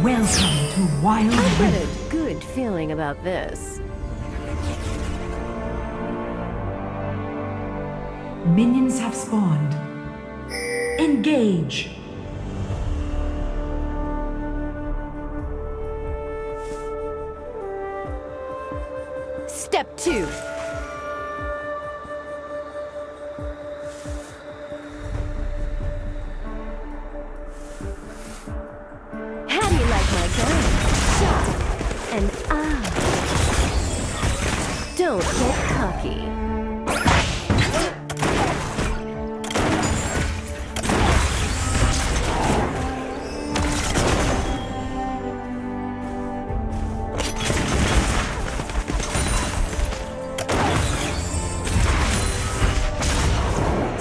Welcome to Wild I get Rift. a good feeling about this. Minions have spawned. Engage. Step 2. How do you like my gun? Shot and don't get cocky.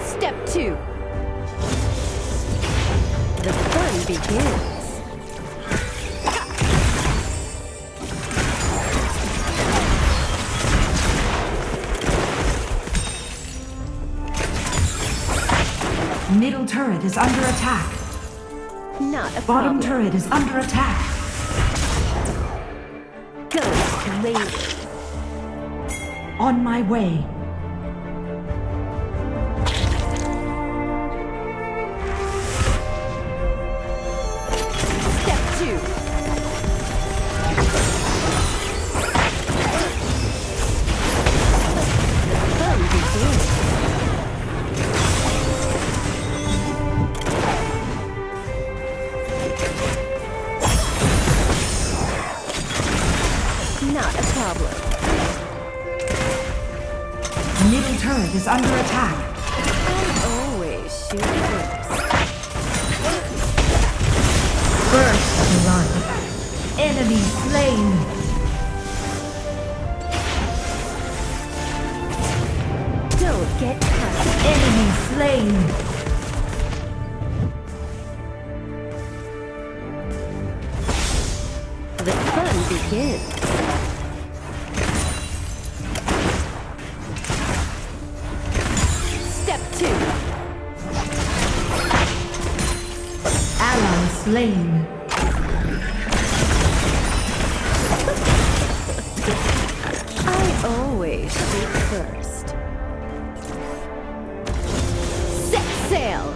Step 2. The fun begins. Middle turret is under attack. Not a Bottom problem. turret is under attack. Guns blazing. On my way. Step 2. The fun begins. Not a problem. Middle turret is under attack. I always shoot first. First blood. Enemy slain. Don't get caught. Enemy slain. The fun begins. Step 2. Ally slain. I always shoot first. Set sail.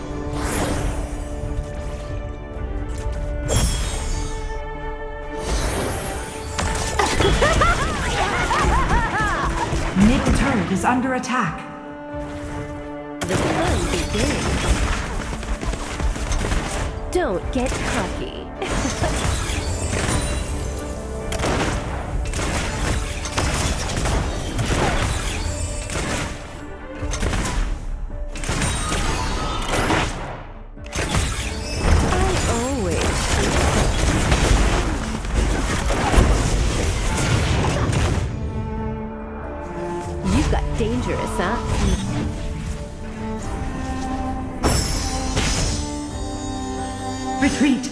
Middle turret is under attack. The fun begins. Don't get cocky. I always shoot first. You got dangerous, huh? Retreat.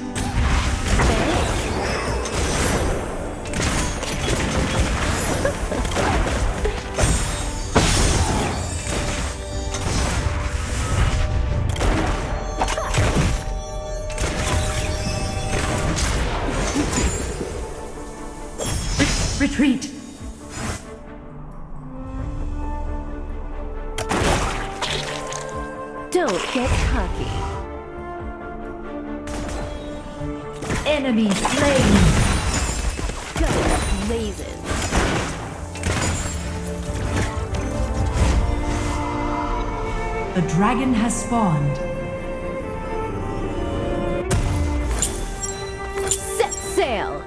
Retreat. Don't get cocky. Enemy slain. Guns blazing. The dragon has spawned. Set sail.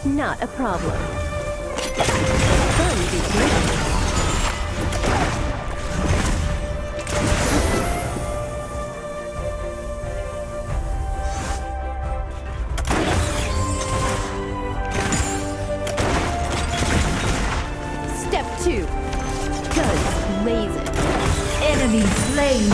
Not a problem. Fun begins. Step 2. Guns blazing. Enemy slain.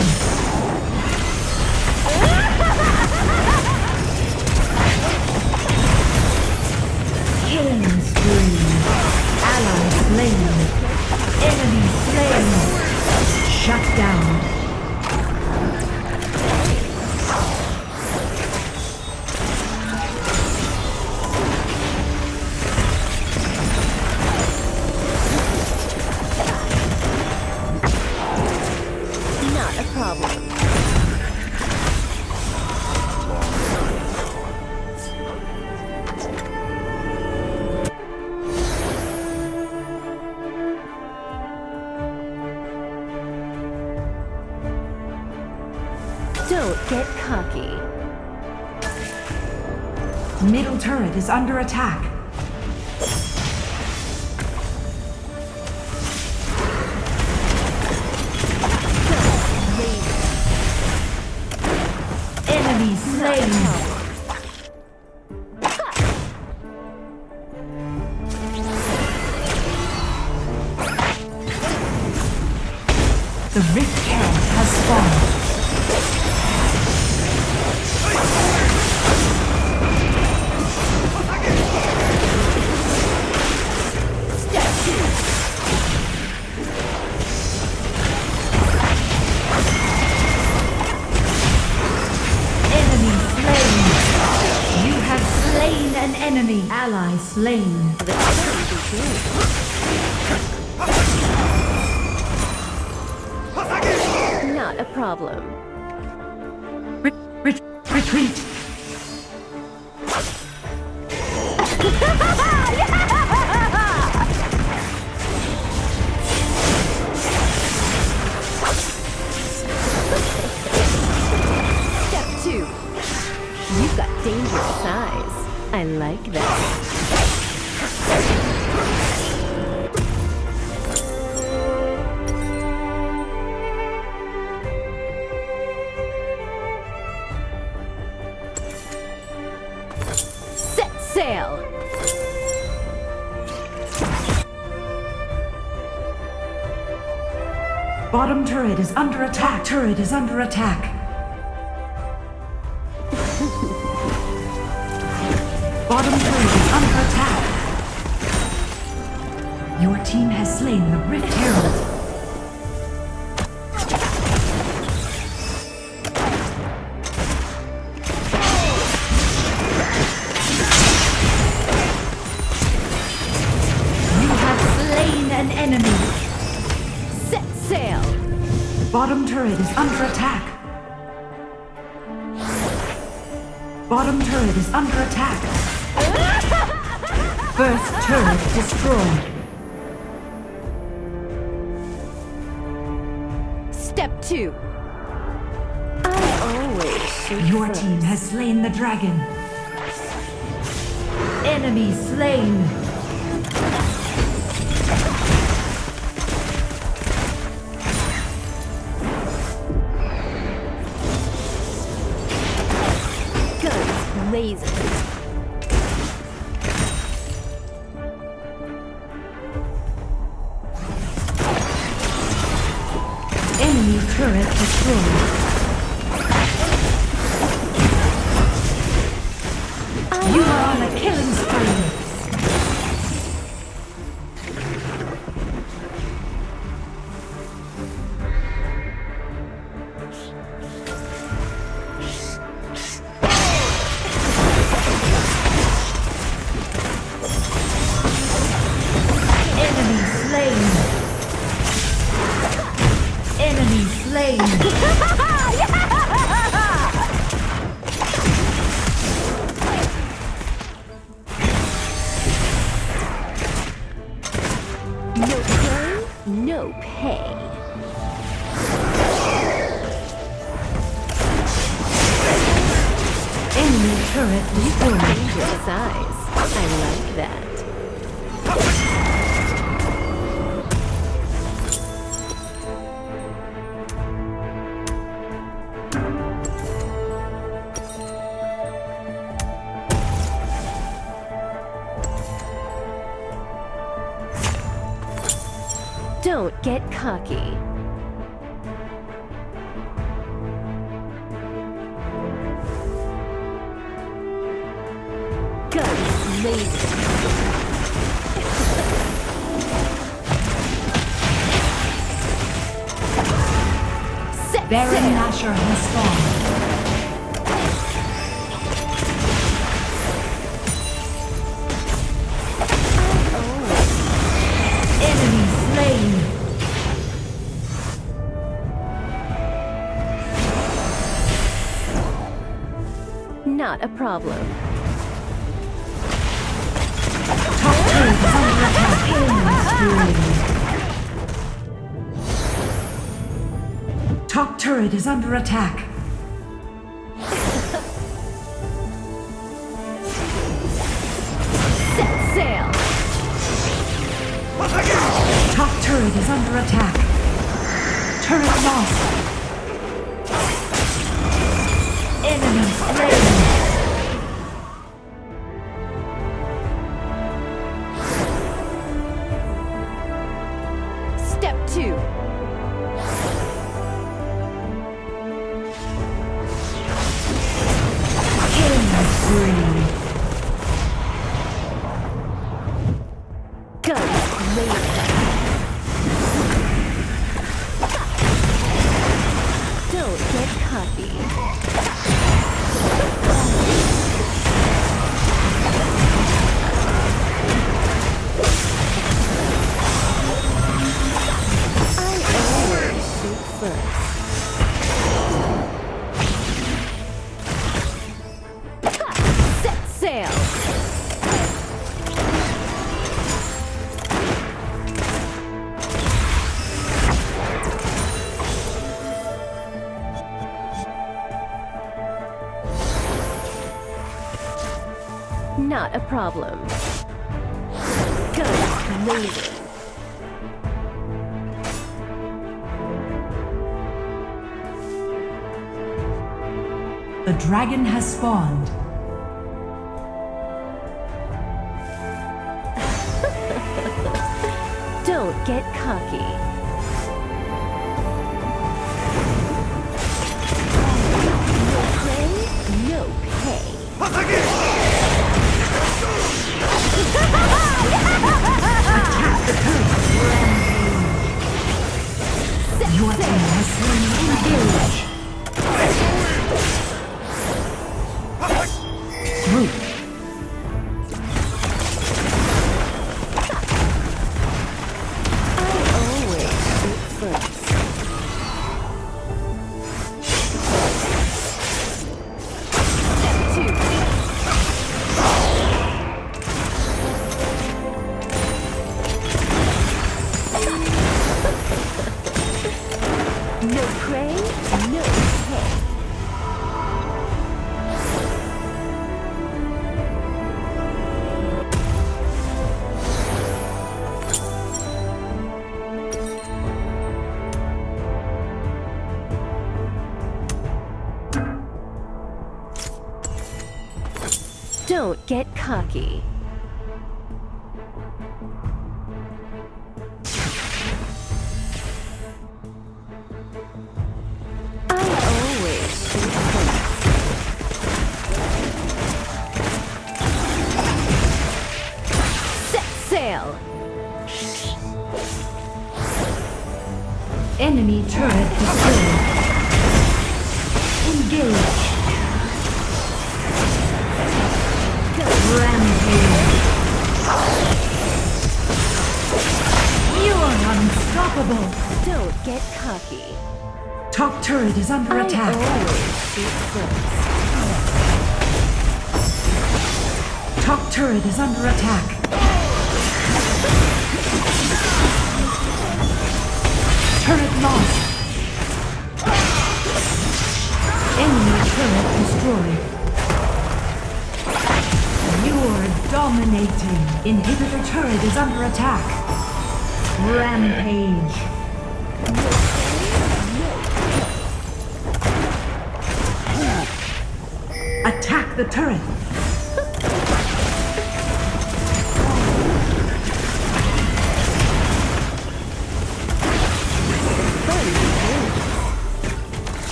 Middle turret is under attack. Enemy slain. The Rift Herald has spawned. Enemy slain. You have slain an enemy. Ally slain. Not a problem. Retreat. Step 2. You've got dangerous eyes. I like that. Set sail! Bottom turret is under attack. Turret is under attack. Bottom turret is under attack. Your team has slain the Rift Herald. You have slain an enemy. Set sail! Bottom turret is under attack. Bottom turret is under attack. First turret destroyed. Step 2. I always shoot Your first. team has slain the dragon. Enemy slain. Guns blazing. Enemy turret destroyed. You are on a killing spree. Enemy slain. Enemy slain. No play, no pay. Enemy turret destroyed. Dangerous eyes. I like that. Don't get cocky. Guns blazing. Set Baron sail. Nashor has spawned. Enemy slain. Not a problem. Top turret is under attack. Killing spree. Top turret is under attack. turret is under attack. Turret lost. Enemy slain. Step 2. Killing spree. Guns blazing. Don't get cocky. I always shoot first. Ha! Set sail! Not a problem. Guns blazing. The dragon has spawned. Don't get cocky. No play, no pay. Your team has slain engage. Group. I always shoot first. Step 2. No prey, no pay. Don't get cocky. I always shoot first. Set sail! Enemy turret destroyed. Engage. Rampage. You are unstoppable. Don't get cocky. Top turret is under I attack. always shoot first. Top turret is under attack. Turret lost. Enemy turret destroyed. You're dominating. Inhibitor turret is under attack. Rampage. Attack the turret.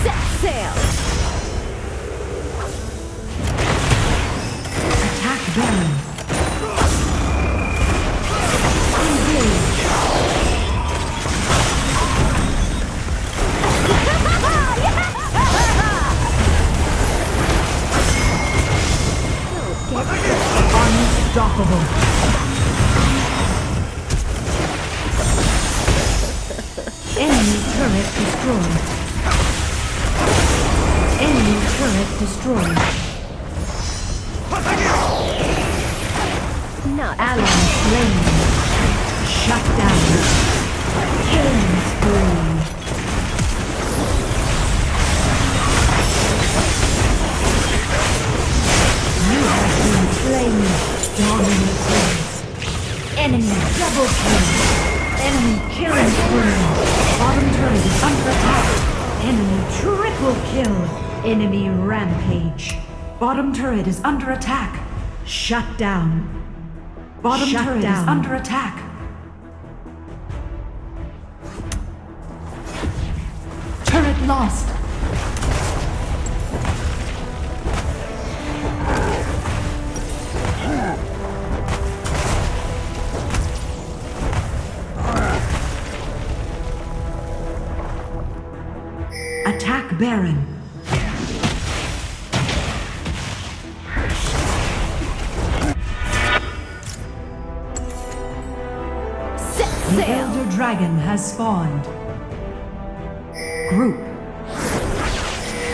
Set sail! Attack Baron. Engage. Unstoppable. Enemy turret destroyed. Enemy turret destroyed. Not Ally slain. Shut down. Killing spree. You have been slain. Dominating. Double kill. Enemy killing spree. Bottom turret is under attack. Enemy triple kill. Enemy rampage. Bottom turret is under attack. Shut down. Bottom turret is under attack. Turret lost. Attack Baron. The Elder Dragon has spawned. Group.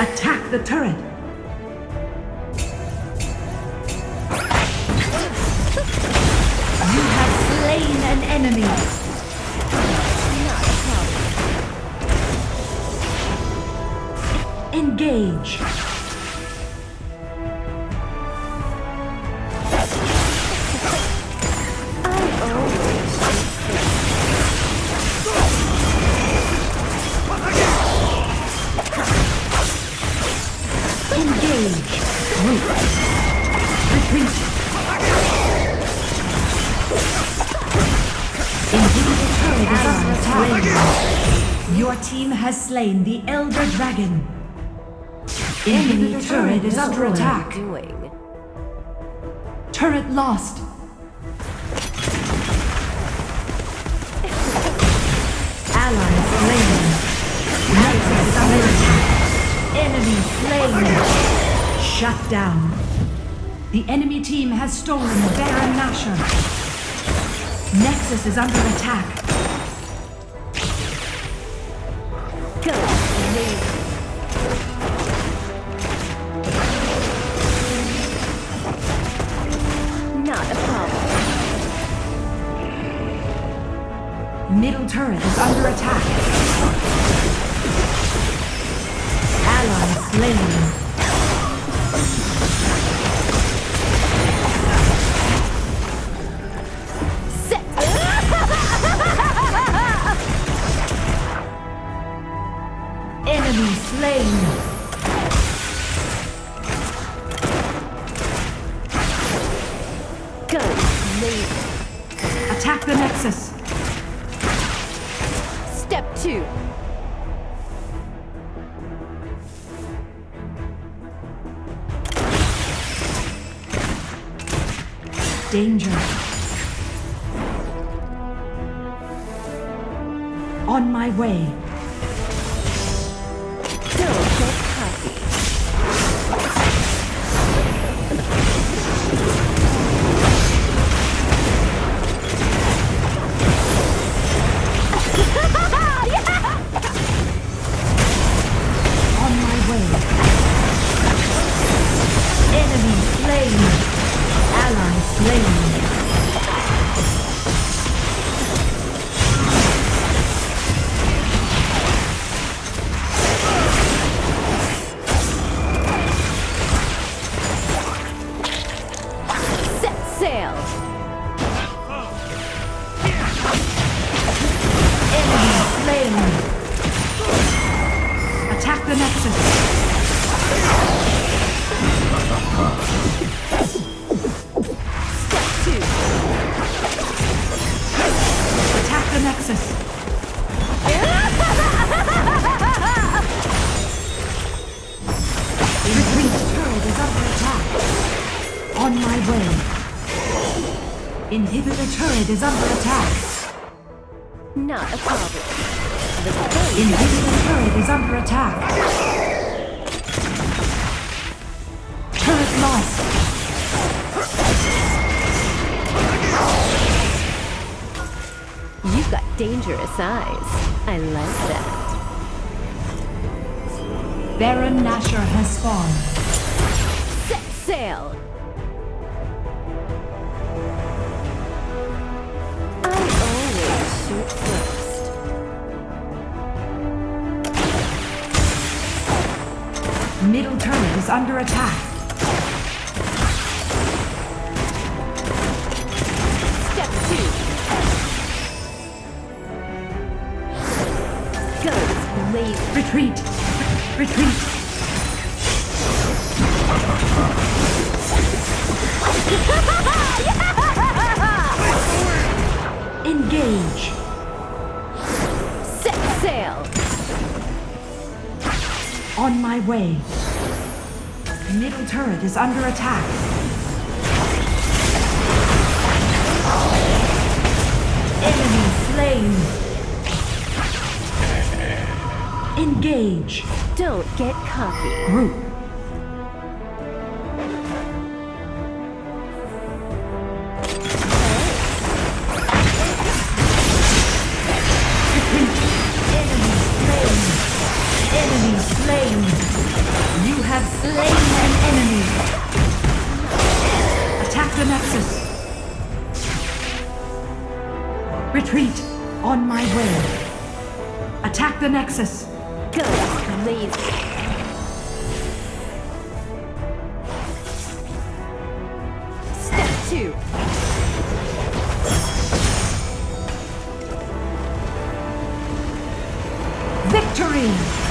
Attack the turret. You have slain an enemy. Engage. Engage. Group. Retreat. Inhibitor turret is under attack. Your team has slain the Elder Dragon. Enemy turret is under attack. Turret lost. Ally slain. Nexus under attack. Enemy slain. Shut down. The enemy team has stolen Baron Nashor. Nexus is under attack. Not a problem. Middle turret is under attack. Ally slain. Enemy slain. Attack the Nexus. Step 2. Danger. On my way. Don't get cocky. On my way. Enemy slain. Ally slain. Attack the Nexus. Step 2. Attack the Nexus. Retreat. Turret is under attack. On my way. Inhibitor turret is under attack. Not a problem. Inhibitor turret is under attack. Turret lost. You've got dangerous eyes. I like that. Baron Nashor has spawned. Set sail. I always shoot first. Middle turret is under attack. Step 2. Leave. Retreat! Retreat! Engage! Set sail. On my way. Middle turret is under attack. Enemy slain. Engage. Don't get cocky. Group. Retreat. Enemy slain. Enemy slain. You have slain an enemy. Attack the Nexus. Retreat. On my way. Attack the Nexus. Go, lazy. Step 2. Victory!